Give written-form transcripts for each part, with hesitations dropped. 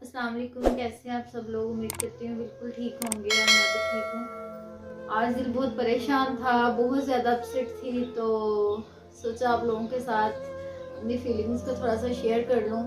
अस्सलाम वालेकुम। कैसे हैं आप सब लोग? उम्मीद करती हूँ बिल्कुल ठीक होंगे और मैं भी ठीक हूँ। आज दिल बहुत परेशान था, बहुत ज़्यादा अपसेट थी, तो सोचा आप लोगों के साथ अपनी फीलिंग्स को थोड़ा सा शेयर कर लूँ।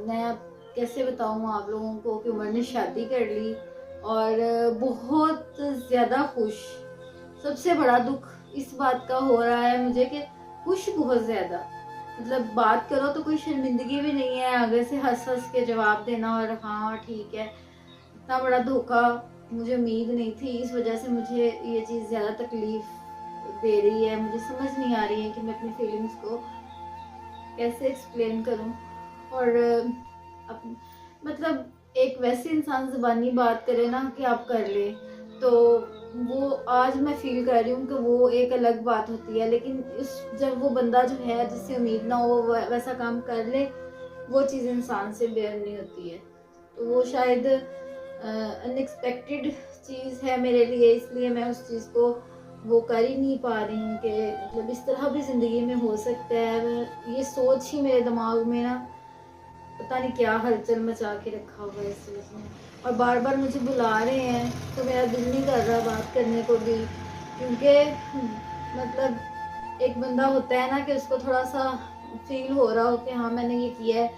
मैं अब कैसे बताऊँ आप लोगों को कि उमर ने शादी कर ली और बहुत ज़्यादा खुश। सबसे बड़ा दुख इस बात का हो रहा है मुझे कि खुश बहुत ज़्यादा, मतलब बात करो तो कोई शर्मिंदगी भी नहीं है, आगे से हंस हंस के जवाब देना और हाँ ठीक है। इतना बड़ा धोखा मुझे उम्मीद नहीं थी, इस वजह से मुझे ये चीज़ ज़्यादा तकलीफ दे रही है। मुझे समझ नहीं आ रही है कि मैं अपनी फीलिंग्स को कैसे एक्सप्लेन करूं। और मतलब एक वैसे इंसान ज़बानी बात करे ना कि आप कर ले, तो वो आज मैं फील कर रही हूँ कि वो एक अलग बात होती है, लेकिन उस जब वो बंदा जो है जिससे उम्मीद ना हो वो वैसा काम कर ले, वो चीज़ इंसान से बेयर नहीं होती है। तो वो शायद अनएक्सपेक्टेड चीज़ है मेरे लिए, इसलिए मैं उस चीज़ को वो कर ही नहीं पा रही हूँ कि मतलब इस तरह भी ज़िंदगी में हो सकता है। ये सोच ही मेरे दिमाग में ना पता नहीं क्या हलचल मचा के रखा हुआ है इस चीज़ में। और बार बार मुझे बुला रहे हैं तो मेरा दिल नहीं कर रहा बात करने को भी, क्योंकि मतलब एक बंदा होता है ना कि उसको थोड़ा सा फील हो रहा हो कि हाँ मैंने ये किया है,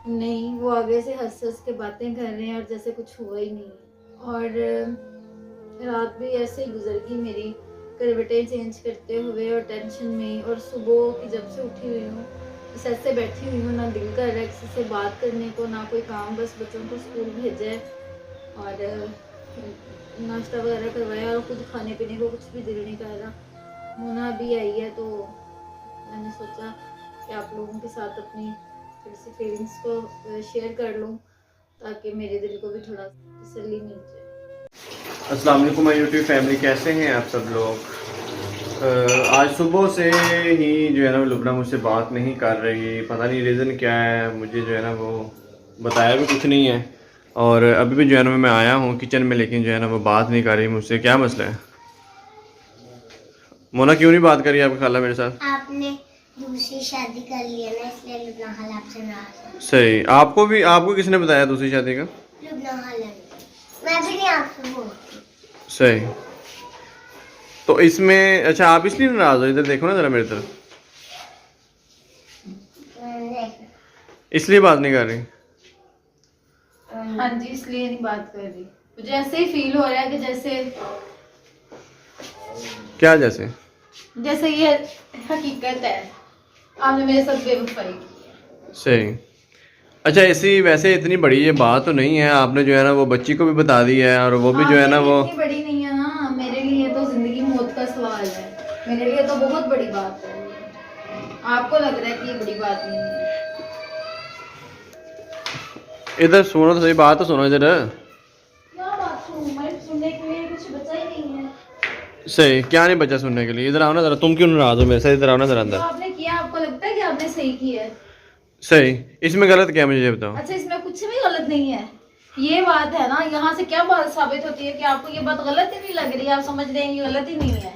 नहीं वो आगे से हंस हंस के बातें कर रहे हैं और जैसे कुछ हुआ ही नहीं। और रात भी ऐसे ही गुजर गई मेरी करवटें चेंज करते हुए और टेंशन में, और सुबह की जब से उठी हुई हूँ बस ऐसे बैठी हुई हूँ, ना दिल कर रहा है किसी से बात करने को, ना कोई काम, बस बच्चों को स्कूल भेजा है और नाश्ता वगैरह करवाया और खुद खाने पीने को कुछ भी दिल नहीं कर रहा। मोना भी आई है तो मैंने सोचा कि आप लोगों के साथ अपनी थोड़ी सी फीलिंग्स को शेयर कर लूँ ताकि मेरे दिल को भी थोड़ा तसल्ली मिल जाए। अस्सलाम वालेकुम माय यूट्यूब फैमिली, कैसे हैं आप सब लोग। आज सुबह से ही जो है ना लुबना मुझसे बात नहीं कर रही, पता नहीं रीज़न क्या है, मुझे जो है ना वो बताया भी कुछ नहीं है। और अभी भी जो है ना मैं आया हूँ किचन में, लेकिन जो है ना वो बात नहीं कर रही मुझसे। क्या मसला है मोना, क्यों नहीं बात करी आपकी खाला मेरे साथ? आपने दूसरी शादी कर ली है ना, इसलिए लुबना खाला आपसे नाराज है। सही। आपको किसने बताया दूसरी शादी का? लुबना खाला ने। मैं भी नहीं आपसे बोलती। सही। तो इसमें अच्छा आप इसलिए नाराज हो? इधर देखो ना ज़रा मेरी तरफ, इसलिए बात नहीं कर रही? हाँ जी, इसलिए नहीं बात कर रही। मुझे ऐसे ही फील हो रहा है कि जैसे क्या जैसे जैसे ये हकीकत है, आपने मेरे साथ बेवफाई की है। सही। अच्छा ऐसी वैसे इतनी बड़ी ये बात तो नहीं है, आपने जो है ना वो बच्ची को भी बता दी है और वो भी जो है ना वो इतनी बड़ी नहीं है ना, मेरे लिए तो जिंदगी मौत का सवाल है, मेरे लिए तो बहुत बड़ी बात है। आपको लग रहा है कि ये बड़ी बात नहीं है। इधर सुनो तो सही, बात तो सुनो इधर। क्या बात सुनूं? मैं सुनने के लिए कुछ बचा ही नहीं है। सही। क्या नहीं बचा सुनने के लिए? इधर आओ ना जरा, तुम क्यों नाराज हो मेरे साथ? इधर आओ ना जरा जो अंदर। आपने किया आपको लगता है कि आपने सही किया है? सही। इसमें गलत क्या है मुझे ये बताओ। अच्छा, इसमें कुछ भी गलत नहीं है, ये बात है ना। यहाँ से क्या बात साबित होती है कि आपको ये बात गलत ही नहीं लग रही, आप समझ रहे हैं ये गलत ही नहीं है।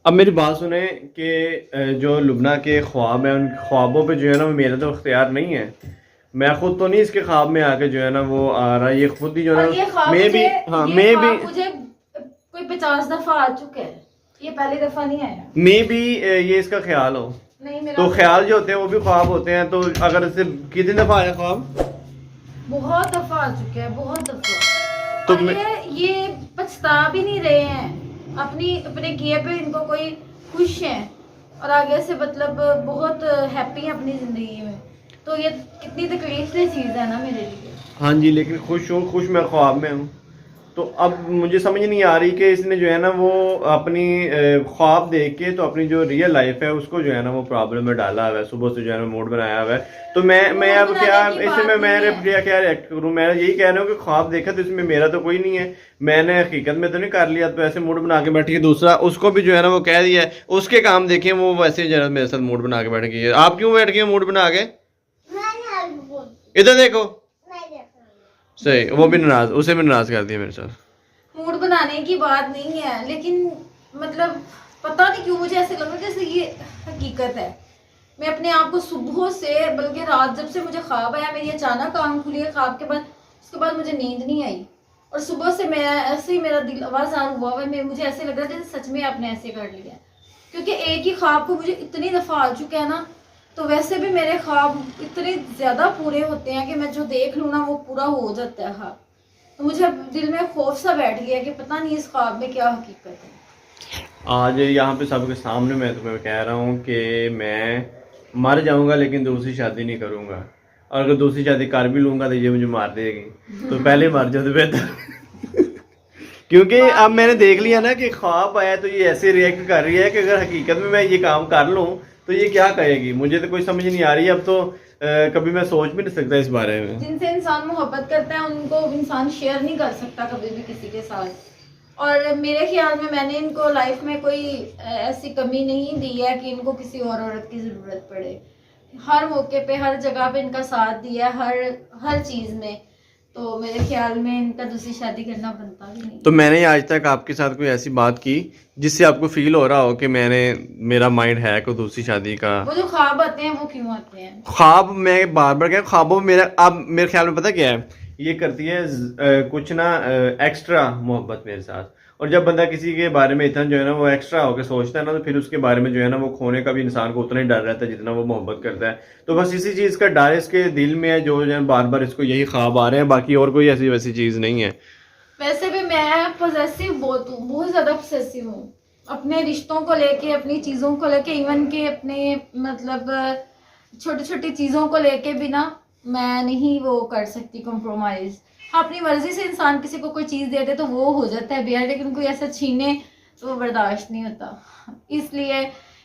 अब मेरी बात सुने कि जो लुबना के ख्वाब हैं उन ख्वाबों पे जो है ना वो मेरा तो इख्तियार नहीं है। मैं खुद तो नहीं इसके ख्वाब में आके जो है ना वो आ रहा, ये खुद ही जो है ना मैं भी मुझे कोई 50 दफा आ चुका है, ये पहली दफा नहीं आया। मैं भी ये इसका ख्याल हो नहीं, मेरा तो ख्याल जो होते हैं वो भी ख्वाब होते हैं। तो अगर इससे कितनी दफा आया ख्वाब? बहुत दफा आ चुका है, बहुत दफा। तो और ये पछता भी नहीं रहे हैं अपने किए पे, इनको कोई खुश है और आगे से मतलब बहुत हैप्पी है अपनी जिंदगी में। तो ये कितनी तकलीफ की चीज है ना मेरे लिए। हाँ जी, लेकिन खुश हूँ, खुश मैं ख्वाब में हूँ। तो अब मुझे समझ नहीं आ रही कि इसने जो है ना वो अपनी ख्वाब देख के तो अपनी जो रियल लाइफ है उसको जो है ना वो प्रॉब्लम में डाला हुआ है। सुबह से जो है ना मूड बनाया हुआ है। तो मैं अब क्या इसमें मैं क्या रिएक्ट करूँ? मैं यही कह रहा हूँ कि ख्वाब देखा तो इसमें मेरा तो कोई नहीं है, मैंने हकीकत में तो नहीं कर लिया। तो ऐसे मूड बना के बैठी है। दूसरा उसको भी जो है ना वो कह दिया है, उसके काम देखे वो वैसे जो है मेरे साथ मूड बना के बैठ गई है। आप क्यों बैठ गई मूड बना के? इधर देखो। सही। वो भी नाराज, उसे भी नाराज कर दिया मेरे साथ। मूड बनाने की बात नहीं है, लेकिन मतलब पता नहीं क्यों मुझे ऐसे लग रहा है जैसे ये हकीकत है। मैं अपने आप को सुबह से, बल्कि रात जब से मुझे ख्वाब आया, मेरी अचानक आंख खुली है ख्वाब के बाद, उसके बाद मुझे नींद नहीं आई। और सुबह से मैं ऐसे ही, मेरा दिल आवाज़ार हुआ हुआ है, मुझे ऐसे लग रहा है जैसे सच में आपने ऐसे कर लिया, क्योंकि एक ही ख्वाब को मुझे इतनी दफ़ा आ चुका है ना। तो वैसे भी मेरे ख्वाब इतने ज़्यादा पूरे होते हैं कि मैं जो देख लूँ ना वो पूरा हो जाता है ख्वाब। तो मुझे अब दिल में खौफ सा बैठ गया कि पता नहीं इस ख्वाब में क्या हकीकत है। आज यहाँ पे सबके सामने मैं तुम्हें कह रहा हूँ कि मैं मर जाऊंगा लेकिन दूसरी शादी नहीं करूंगा, और अगर दूसरी शादी कर भी लूंगा तो ये मुझे मार देगी, तो पहले मर जाओ तो बेहतर। क्योंकि अब मैंने देख लिया ना कि ख्वाब आया तो ये ऐसे रिएक्ट कर रही है कि अगर हकीकत में मैं ये काम कर लूँ तो ये क्या कहेगी, मुझे तो कोई समझ नहीं आ रही। अब तो कभी मैं सोच भी नहीं सकता इस बारे में। जिनसे इंसान मोहब्बत करता है उनको इंसान शेयर नहीं कर सकता कभी भी किसी के साथ। और मेरे ख्याल में मैंने इनको लाइफ में कोई ऐसी कमी नहीं दी है कि इनको किसी और औरत की ज़रूरत पड़े। हर मौके पे, हर जगह पे इनका साथ दिया है, हर चीज़ में। तो मेरे ख्याल में इनका दूसरी शादी करना बनता भी नहीं। तो मैंने आज तक आपके साथ कोई ऐसी बात की जिससे आपको फील हो रहा हो कि मेरा माइंड है कोई दूसरी शादी का? वो जो ख्वाब आते हैं वो क्यों आते हैं? ख्वाब मैं बार बार कह, ख्वाबों में मेरा, अब मेरे ख्याल में पता क्या है, ये करती है कुछ ना एक्स्ट्रा मोहब्बत मेरे साथ। और जब बंदा किसी के बारे में इतना जो है ना वो एक्स्ट्रा होकर सोचता है ना, तो फिर उसके बारे में जो है ना वो खोने का भी इंसान को उतना ही डर रहता है जितना वो मोहब्बत करता है। तो बस इसी चीज़ का डर इसके दिल में है, जो है बार बार इसको यही ख्वाब आ रहे हैं, बाकी और कोई ऐसी वैसी चीज़ नहीं है। वैसे भी मैं पॉसेसिव बहुत हूँ, बहुत ज़्यादा पॉसेसिव हूँ अपने रिश्तों को लेके, अपनी चीज़ों को लेके, इवन के अपने मतलब छोटी छोटी चीज़ों को लेके भी ना मैं नहीं वो कर सकती कॉम्प्रोमाइज़। हाँ, अपनी मर्जी से इंसान किसी को कोई चीज़ दे दे तो वो हो जाता है बेहद, लेकिन कोई ऐसा छीने तो वो बर्दाश्त नहीं होता। इसलिए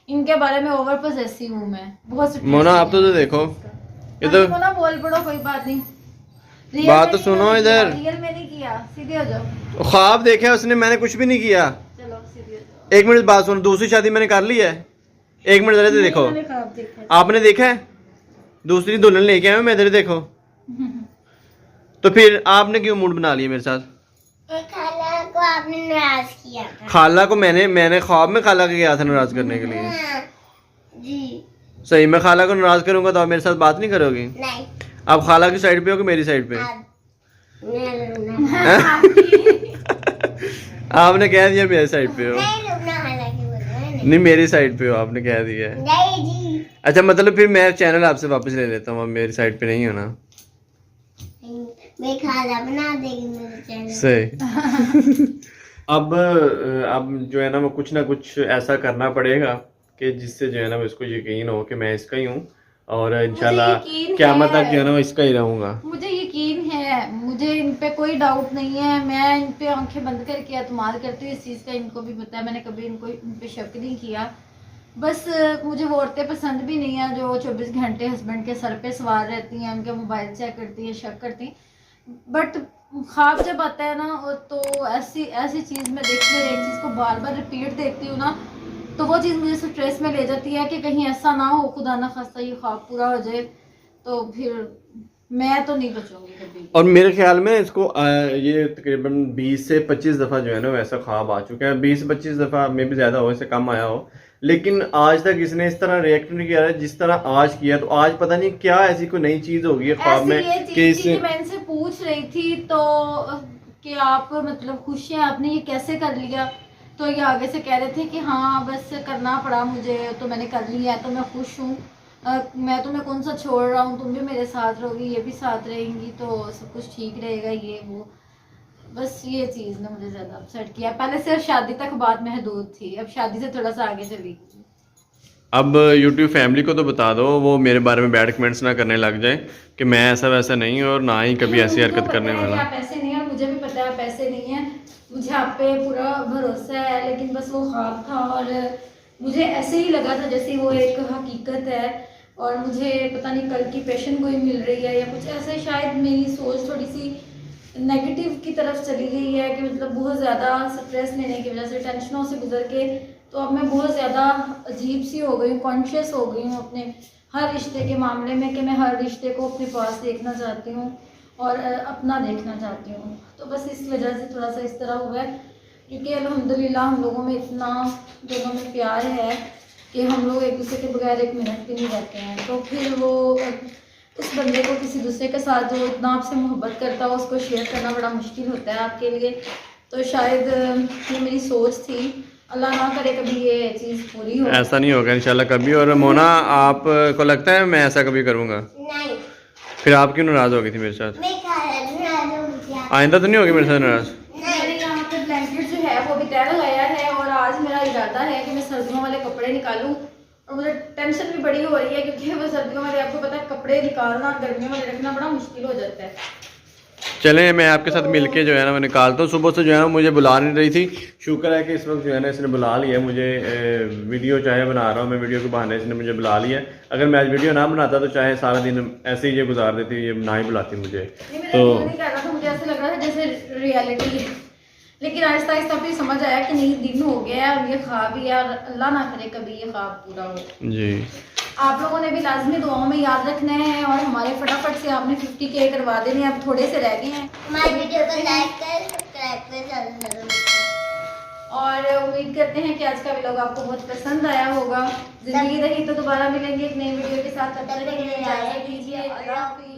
इनके बारे में ओवर पॉसेसिव हूँ मैं बहुत। मोना आप तो देखो ये तो ना बोल पड़ो, कोई बात नहीं, बात तो सुनो इधर। रियल में नहीं किया, सीधे हो जाओ। ख्वाब देखा उसने, मैंने कुछ भी नहीं किया। चलो सीधे हो जाओ। एक मिनट बात सुनो, दूसरी शादी मैंने कर ली है। एक मिनट जरा देखो, मैंने ख्वाब देखा। आपने देखा है दूसरी दुल्हन लेके आया मैं इधर देखो। तो फिर आपने क्यों मूड बना लिया मेरे साथ? खाला को आपने नाराज किया था। खाला को मैंने ख्वाब में खाला के गया था नाराज करने के लिए। जी सही, मैं खाला को नाराज करूंगा तो आप मेरे साथ बात नहीं करोगी? नहीं, आप खाला की साइड पे हो कि मेरी साइड पे? आपने कह दिया मेरी साइड पे हो। नहीं, मेरी साइड पे हो, आपने कह दिया है। नहीं जी, अच्छा, मतलब फिर मैं चैनल आपसे वापस ले लेता हूँ, अब मेरी साइड पे नहीं हो ना। मैं खाला बना देगी मेरे चैनल। सही। अब जो है ना वो कुछ ना कुछ ऐसा करना पड़ेगा कि जिससे जो है ना वो इसको यकीन हो कि मैं इसका ही हूँ, और इंशाल्लाह क़यामत तक जो है ना वो इसका ही रहूँगा। मुझे यकीन है, मुझे इन पे कोई डाउट नहीं है। मैं इन पे आंखें बंद करके एतमाद करती हूँ, इस चीज़ का इनको भी पता है। मैंने कभी इन पे शक नहीं किया। बस मुझे वो औरतें पसंद भी नहीं है जो 24 घंटे हस्बैंड के सर पे सवार रहती हैं, उनके मोबाइल चेक करती हैं, शक करती हैं। बट ख्वाब जब आता है ना तो ऐसी चीज़ मैं देखती हूँ, एक चीज़ को बार बार रिपीट देखती हूँ ना, तो वो चीज़ मुझे स्ट्रेस में ले जाती है कि कहीं ऐसा ना हो, खुदा ना खास्ता ये ख्वाब पूरा हो जाए, तो फिर मैं तो नहीं बचूंगी कभी। और मेरे ख्याल में इसको ये तकरीबन 20 से 25 दफ़ा जो है ना वैसा ख्वाब आ चुका है। 20 से 25 दफ़ा में भी ज़्यादा हो, इससे कम आया हो, लेकिन आज तक इसने इस तरह रिएक्ट नहीं किया है जिस तरह आज किया। तो आज पता नहीं क्या ऐसी कोई नई चीज़ होगी है ख्वाब में कि इससे। मैं इनसे पूछ रही थी तो कि आप मतलब खुश हैं, आपने ये कैसे कर लिया? तो ये आगे से कह रहे थे कि हाँ बस करना पड़ा मुझे, तो मैंने कर लिया है, तो मैं खुश हूँ। मैं तुम्हें कौन सा छोड़ रहा हूँ, तुम भी मेरे साथ रहोगी, ये भी साथ रहेंगी, तो सब कुछ ठीक रहेगा, ये वो। बस ये चीज़ ने मुझे ज़्यादा अपसेट किया। पहले सिर्फ शादी तक बात महदूद थी, अब शादी से थोड़ा सा आगे चली गई। अब YouTube फैमिली को तो बता दो, वो मेरे बारे में बैड कमेंट्स ना करने लग जाए कि मैं ऐसा वैसा नहीं हूँ और ना ही कभी ऐसी हरकत करने वाला। आप ऐसे नहीं है, और मुझे भी पता है आप ऐसे नहीं है, मुझे आप पे पूरा भरोसा है। लेकिन बस वो ख्वाब था और मुझे ऐसे ही लगा था जैसे वो एक हकीकत है, और मुझे पता नहीं कल की पेशेंट कोई मिल रही है या कुछ ऐसे। शायद मेरी सोच थोड़ी सी नेगेटिव की तरफ चली गई है कि मतलब बहुत ज़्यादा स्ट्रेस लेने की वजह से, टेंशनों से गुजर के, तो अब मैं बहुत ज़्यादा अजीब सी हो गई हूँ, कॉन्शियस हो गई हूँ अपने हर रिश्ते के मामले में, कि मैं हर रिश्ते को अपने पास देखना चाहती हूँ और अपना देखना चाहती हूँ। तो बस इस वजह से थोड़ा सा इस तरह हुआ है, क्योंकि अल्हम्दुलिल्लाह हम लोगों में इतना दोनों में प्यार है कि हम लोग एक दूसरे के बगैर एक मिनट भी नहीं रहते हैं, तो फिर वो उस बंदे को किसी दूसरे के साथ जो इतना आपसे मोहब्बत करता हो उसको शेयर करना बड़ा मुश्किल होता है आपके लिए। तो शायद ये मेरी सोच थी, अल्लाह ना करे कभी ये चीज़ पूरी हो। ऐसा नहीं होगा इंशाल्लाह कभी। और मोना, आपको लगता है मैं ऐसा कभी करूँगा? नहीं, फिर आप क्यों नाराज़ हो गई थी मेरे साथ? मैं नाराज हूँ मुझे। आइंदा तो नहीं होगी मेरे साथ नाराज़? मैंने यहाँ पे ब्लैंकेट जो है वो भी तय लगाया है और आज मेरा इरादा है कि मैं सर्दियों वाले कपड़े निकालूं। और मुझे टेंशन भी बड़ी हो रही है क्योंकि वो सर्दियों वाले, आपको पता है, कपड़े निकालना गर्मियों वाले रखना बड़ा मुश्किल हो जाता है। चलें, मैं आपके साथ मिलके जो है ना मैं निकालता हूँ। सुबह से जो है ना मुझे बुला नहीं रही थी, शुक्र है कि इस वक्त जो है ना इसने बुला लिया मुझे। वीडियो चाहे बना रहा हूँ मैं, वीडियो के बहाने इसने मुझे बुला लिया। अगर मैं आज वीडियो ना बनाता तो चाहे सारा दिन ऐसे ही ये गुजार देती, ये ना ही बुलाती मुझे। तो नहीं कर रहा था, मुझे ऐसे लग रहा था जैसे रियलिटी है, लेकिन आहिस्ता आहिस्ता फिर समझ आया कि नहीं, दिन हो गया है और ये ख्वाब ही है और अल्लाह ना करे कभी ये ख्वाब पूरा हो। जी, आप लोगों ने भी लाजमी दुआओं में याद रखना है और हमारे फटाफट से आपने 50K करवा देने हैं, अब थोड़े से रह गए हैं। हमारी वीडियो को लाइक कर, सब्सक्राइब कर, ज़्यादा से ज़्यादा। और उम्मीद करते हैं कि आज का व्लॉग आपको बहुत पसंद आया होगा। जिंदगी रही तो दोबारा मिलेंगे एक नई वीडियो के साथ। तब तक के लिए इजाज़त दीजिए। अल्लाह हाफ़िज़।